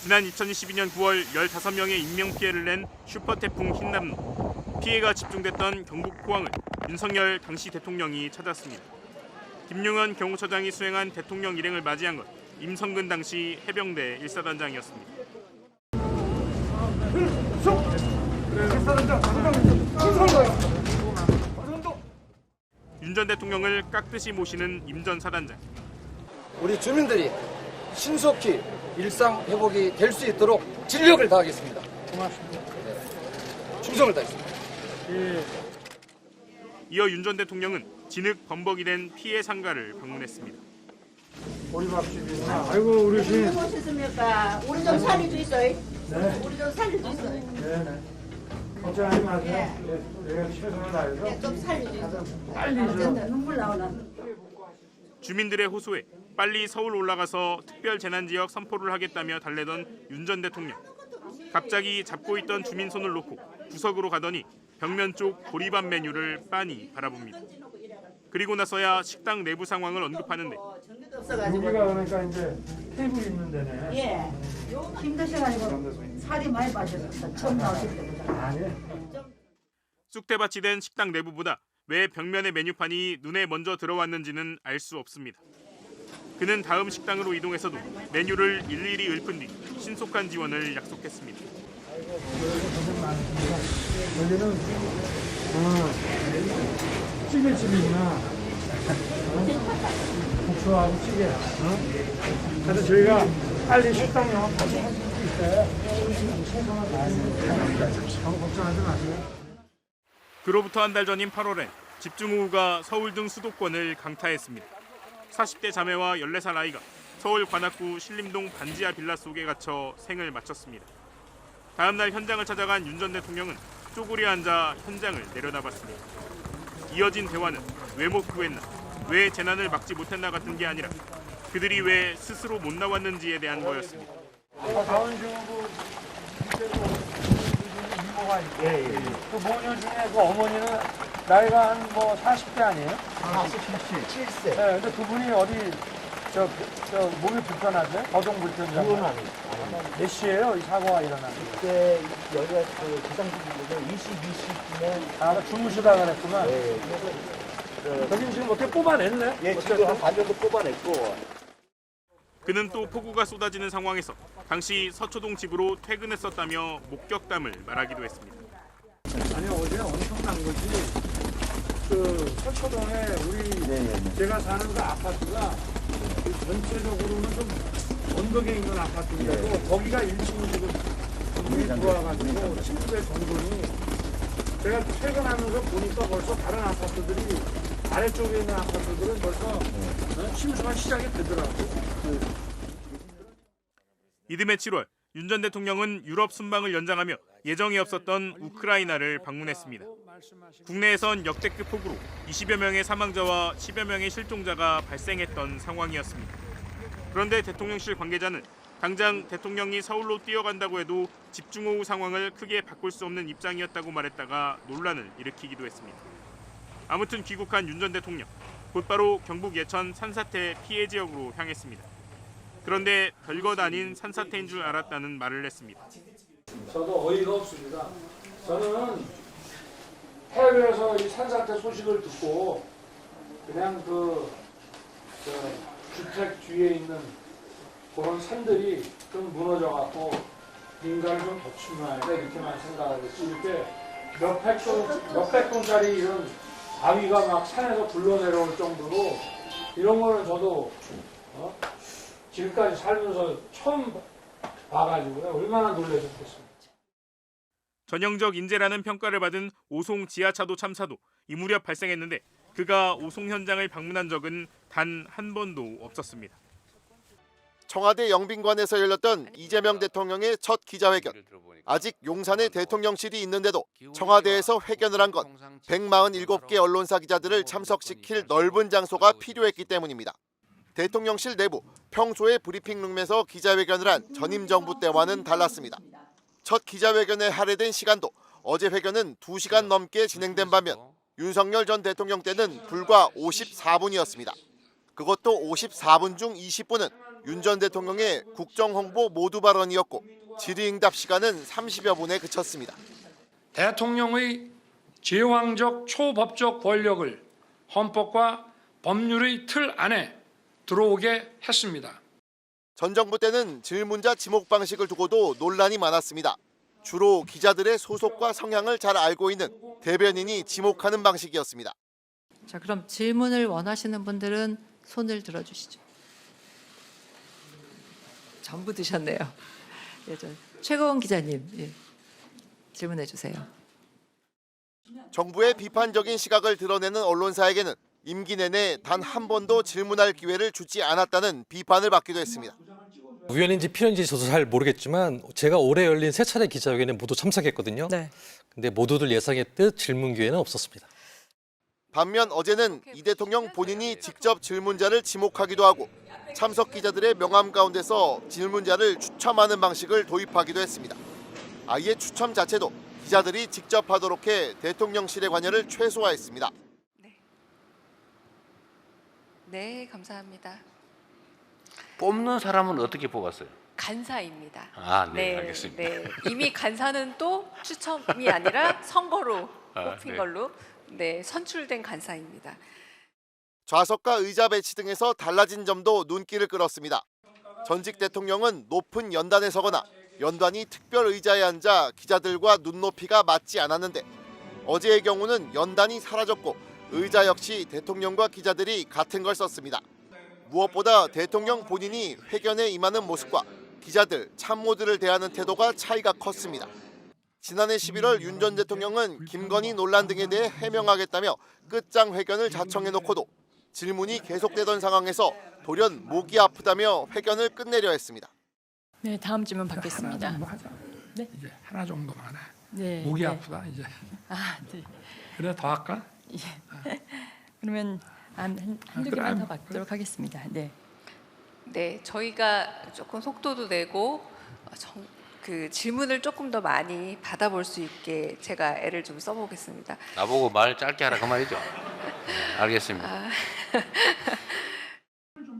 지난 2022년 9월 15명의 인명피해를 낸 슈퍼태풍 흰남노. 피해가 집중됐던 경북 포항을 윤석열 당시 대통령이 찾았습니다. 김용현 경호처장이 수행한 대통령 일행을 맞이한 건 임성근 당시 해병대 1사단장이었습니다. 윤 전 대통령을 깍듯이 모시는 임 전 사단장. 우리 주민들이 신속히 일상 회복이 될 수 있도록 진력을 다하겠습니다. 고맙습니다. 충성을 다하겠습니다. 예. 이어 윤 전 대통령은 진흙 범벅이 된 피해 상가를 방문했습니다. 보리밥집이구나. 아이고 우리 신. 오셨습니까? 우리 좀 살릴 수 있어요? 네. 우리 좀 살릴 수 있어요? 네네. 걱정하지 마세요. 예. 내가 최선을 다해서. 네, 좀 살릴 수 있어요? 빨리 어쩐다, 눈물 나오나. 주민들의 호소에 빨리 서울 올라가서 특별재난지역 선포를 하겠다며 달래던 윤 전 대통령. 갑자기 잡고 있던 주민 손을 놓고 구석으로 가더니 벽면 쪽 보리밥 메뉴를 빤히 바라봅니다. 그리고 나서야 식당 내부 상황을 언급하는데 전기도 없어가지고. 여기가 그러니까 이제 테이블 있는 데네. 예. 힘드셔가지고 살이 많이 빠졌어. 처음 나오실 때보다. 아니. 쑥대밭이 된 식당 내부보다 왜 벽면의 메뉴판이 눈에 먼저 들어왔는지는 알 수 없습니다. 그는 다음 식당으로 이동해서도 메뉴를 일일이 읊은 뒤 신속한 지원을 약속했습니다. 고생 많으십니다. 여기는 찌개집이구나. 국수하고 찌개. 그래서 저희가 빨리 식당 영업 다시 할 수 있어요. 최선을 다하겠습니다. 걱정하지 마세요. 그로부터 한 달 전인 8월에 집중호우가 서울 등 수도권을 강타했습니다. 40대 자매와 14살 아이가 서울 관악구 신림동 반지하 빌라 속에 갇혀 생을 마쳤습니다. 다음 날 현장을 찾아간 윤 전 대통령은 쪼그려 앉아 현장을 내려다봤습니다. 이어진 대화는 왜 못 구했나, 왜 재난을 막지 못했나 같은 게 아니라 그들이 왜 스스로 못 나왔는지에 대한 거였습니다. 다운증후 이모가 있고 그 모녀 중에 그 어머니는 나이가 한 뭐 40대 아니에요? 47세. 네, 근데 그분이 어디 저 몸이 불편하세요? 거동 불편자. 그건 아니에요. 몇 시에요? 이 사고가 일어난 게? 그때 여기가 그 기상局 22시쯤에 아, 주무시다가 그랬구만. 네, 그래서 여긴 지금 어떻게 뽑아냈네? 예, 지금 한 반 정도 뽑아냈고 그는 또 폭우가 쏟아지는 상황에서 당시 서초동 집으로 퇴근했었다며 목격담을 말하기도 했습니다. 아니 어제 엄청난 거지. 그 서초동에 우리 제가 사는 그 아파트가 그 전체적으로는 좀 언덕에 있는 아파트인데도 거기가 1층 지금 물이 들어와가지고 친구들 정돈이 제가 퇴근하면서 보니까 벌써 다른 아파트들이 아래쪽에 있는 아파트들은 벌써 침수가 시작이 되더라고. 이듬해 7월 윤 전 대통령은 유럽 순방을 연장하며 예정이 없었던 우크라이나를 방문했습니다. 국내에선 역대급 폭우로 20여 명의 사망자와 10여 명의 실종자가 발생했던 상황이었습니다. 그런데 대통령실 관계자는 당장 대통령이 서울로 뛰어간다고 해도 집중호우 상황을 크게 바꿀 수 없는 입장이었다고 말했다가 논란을 일으키기도 했습니다. 아무튼 귀국한 윤 전 대통령, 곧바로 경북 예천 산사태 피해 지역으로 향했습니다. 그런데 별것 아닌 산사태인 줄 알았다는 말을 했습니다. 저도 어이가 없습니다. 저는 해외에서 이 산사태 소식을 듣고 그냥 주택 뒤에 있는 그런 산들이 좀 무너져갖고 인간을 좀 도충해야 돼 이렇게만 생각을 했지. 이렇게 몇백 톤짜리 이런 바위가 막 산에서 굴러내려올 정도로 이런 거는 저도 지금까지 살면서 처음 봐가지고 얼마나 놀라셨겠습니까. 전형적 인재라는 평가를 받은 오송 지하차도 참사도 이 무렵 발생했는데 그가 오송 현장을 방문한 적은 단 한 번도 없었습니다. 청와대 영빈관에서 열렸던 이재명 대통령의 첫 기자회견. 아직 용산에 대통령실이 있는데도 청와대에서 회견을 한 건 147개 언론사 기자들을 참석시킬 넓은 장소가 필요했기 때문입니다. 대통령실 내부 평소의 브리핑룸에서 기자회견을 한 전임 정부 때와는 달랐습니다. 첫 기자회견에 할애된 시간도 어제 회견은 2시간 넘게 진행된 반면 윤석열 전 대통령 때는 불과 54분이었습니다. 그것도 54분 중 20분은 윤 전 대통령의 국정홍보 모두 발언이었고 질의응답 시간은 30여 분에 그쳤습니다. 대통령의 제왕적 초법적 권력을 헌법과 법률의 틀 안에 들어오게 했습니다. 전 정부 때는 질문자 지목 방식을 두고도 논란이 많았습니다. 주로 기자들의 소속과 성향을 잘 알고 있는 대변인이 지목하는 방식이었습니다. 자, 그럼 질문을 원하시는 분들은 손을 들어주시죠. 전부 드셨네요. 예, 최고원 기자님, 예, 질문해 주세요. 정부의 비판적인 시각을 드러내는 언론사에게는 임기 내내 단 한 번도 질문할 기회를 주지 않았다는 비판을 받기도 했습니다. 우연인지 필연인지 저도 잘 모르겠지만 제가 올해 열린 3차례 기자회견에 모두 참석했거든요. 네. 근데 모두들 예상했듯 질문 기회는 없었습니다. 반면 어제는 이 대통령 본인이 직접 질문자를 지목하기도 하고 참석 기자들의 명함 가운데서 질문자를 추첨하는 방식을 도입하기도 했습니다. 아예 추첨 자체도 기자들이 직접 하도록 해 대통령실의 관여를 최소화했습니다. 네, 감사합니다. 뽑는 사람은 어떻게 뽑았어요? 간사입니다. 아, 네, 알겠습니다. 네. 이미 간사는 또 추첨이 아니라 선거로 뽑힌 네. 걸로 네, 선출된 간사입니다. 좌석과 의자 배치 등에서 달라진 점도 눈길을 끌었습니다. 전직 대통령은 높은 연단에 서거나 연단이 특별 의자에 앉아 기자들과 눈높이가 맞지 않았는데 어제의 경우는 연단이 사라졌고 의자 역시 대통령과 기자들이 같은 걸 썼습니다. 무엇보다 대통령 본인이 회견에 임하는 모습과 기자들, 참모들을 대하는 태도가 차이가 컸습니다. 지난해 11월 윤 전 대통령은 김건희 논란 등에 대해 해명하겠다며 끝장 회견을 자청해놓고도 질문이 계속되던 상황에서 돌연 목이 아프다며 회견을 끝내려 했습니다. 네, 다음 질문 받겠습니다. 하나 하자. 네? 이제 하나 정도만 해. 네. 목이 네. 아프다 이제. 아, 네. 그래 더 할까? 그러면 한두 그래, 개만 더 받도록 하겠습니다. 네. 네, 저희가 조금 속도도 내고 그 질문을 조금 더 많이 받아볼 수 있게 제가 애를 좀 써보겠습니다. 나보고 말 짧게 하라 그 말이죠? 알겠습니다.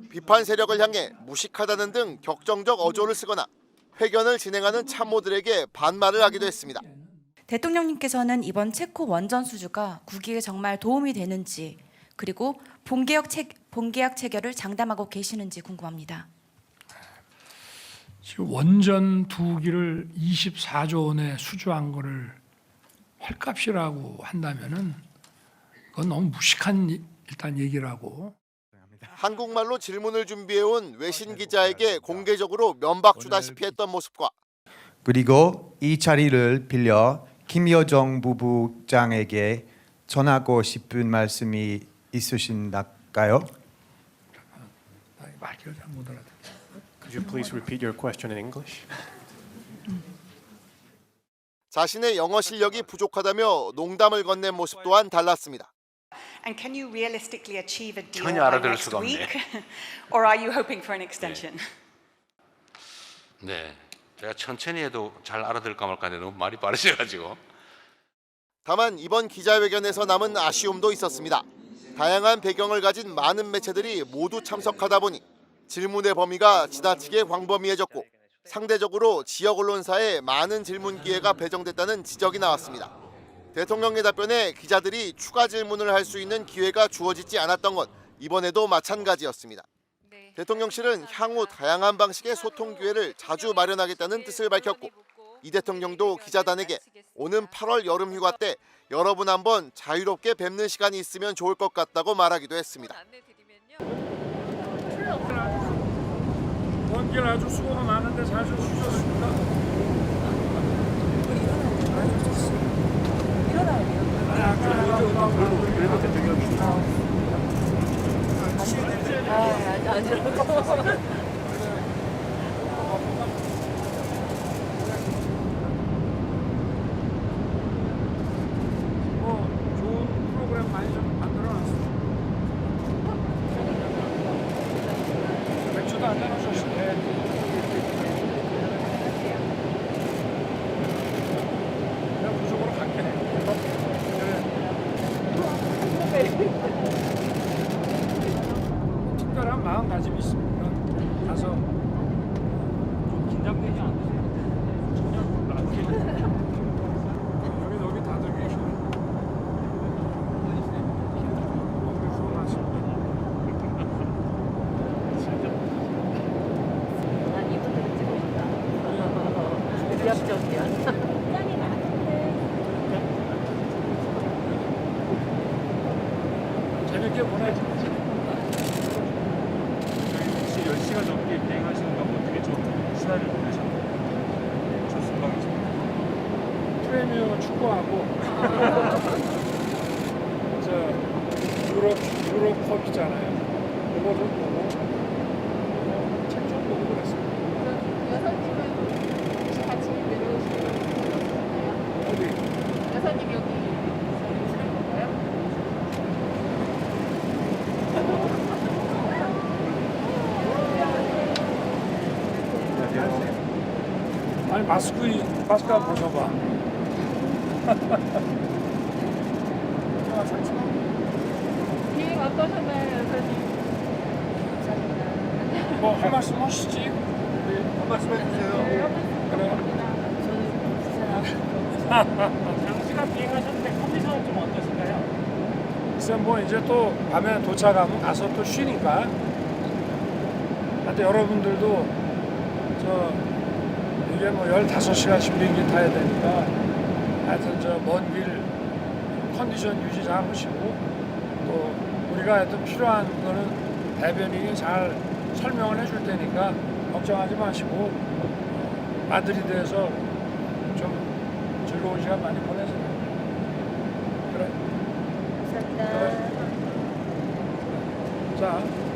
비판 세력을 향해 무식하다는 등 격정적 어조를 쓰거나 회견을 진행하는 참모들에게 반말을 하기도 했습니다. 대통령님께서는 이번 체코 원전 수주가 국익에 정말 도움이 되는지 그리고 본계약 체결을 장담하고 계시는지 궁금합니다. 지금 원전 2기를 24조 원에 수주한 거를 헐값이라고 한다면은 그건 너무 무식한 일단 얘기라고. 한국말로 질문을 준비해온 외신 기자에게 공개적으로 면박 주다시피 했던 모습과 그리고 이 자리를 빌려 김여정 부부장에게 전하고 싶은 말씀이 있으신가요? 말귀를 잘 못 알아듣. Could you please repeat your question in English? 자신의 영어 실력이 부족하다며 농담을 건넨 모습 또한 달랐습니다. And can you realistically achieve a deal 전혀 by 알아들을 next 수가 없네. week, or are you hoping for an extension? 네, 제가 천천히 해도 잘 알아들을까 말까 하는데 너무 말이 빠르셔가지고. 다만 이번 기자회견에서 남은 아쉬움도 있었습니다. 다양한 배경을 가진 많은 매체들이 모두 참석하다 보니 질문의 범위가 지나치게 광범위해졌고 상대적으로 지역 언론사에 많은 질문 기회가 배정됐다는 지적이 나왔습니다. 대통령의 답변에 기자들이 추가 질문을 할 수 있는 기회가 주어지지 않았던 건 이번에도 마찬가지였습니다. 대통령실은 향후 다양한 방식의 소통 기회를 자주 마련하겠다는 뜻을 밝혔고 이 대통령도 기자단에게 오는 8월 여름 휴가 때 여러분 한번 자유롭게 뵙는 시간이 있으면 좋을 것 같다고 말하기도 했습니다. 원길 아주 수고가 많은데 잘 좀 주셨습니다. 그래도 대통령이 좋은 프로그램 많이 좀 만들어놨어. 맥주도 안 내놓으셨는데. 내가 그쪽으로 갈게. 특별한 마음가짐이 있습니다. 재밌게 보내지. 혹시 10시간 넘게 비행하시는 건 어떻게 좀 시간을 보내셨나요? 첫 순방이죠. 프리미어 축구하고 저 유럽컵 있잖아요. 그거 좀 보고 책 좀 보고 그랬어요. 여사님은 같이 내려오시는 건가요? 어디? 여사님 여기 있는 건가요? 아니 마스크 한번 벗어봐. 비행 어떠셨나요, 여사님? 뭐 한 말씀 하시지? 한 말씀 해주세요. 그래. 장시간 비행하셨는데 컨디션은 좀 어떠신가요? 글쎄 뭐 이제 또 밤에 도착하면 가서 또 쉬니까. 하여튼 여러분들도 저 이게 뭐 15시간씩 비행기 타야 되니까 하여튼 저 먼 길 컨디션 유지 잘 하시고 또 우리가 하여튼 필요한 거는 대변인이 잘 설명을 해줄 테니까 걱정하지 마시고 마드리드에서 좀 즐거운 시간 많이 보내세요. 그래. 감사합니다. 자.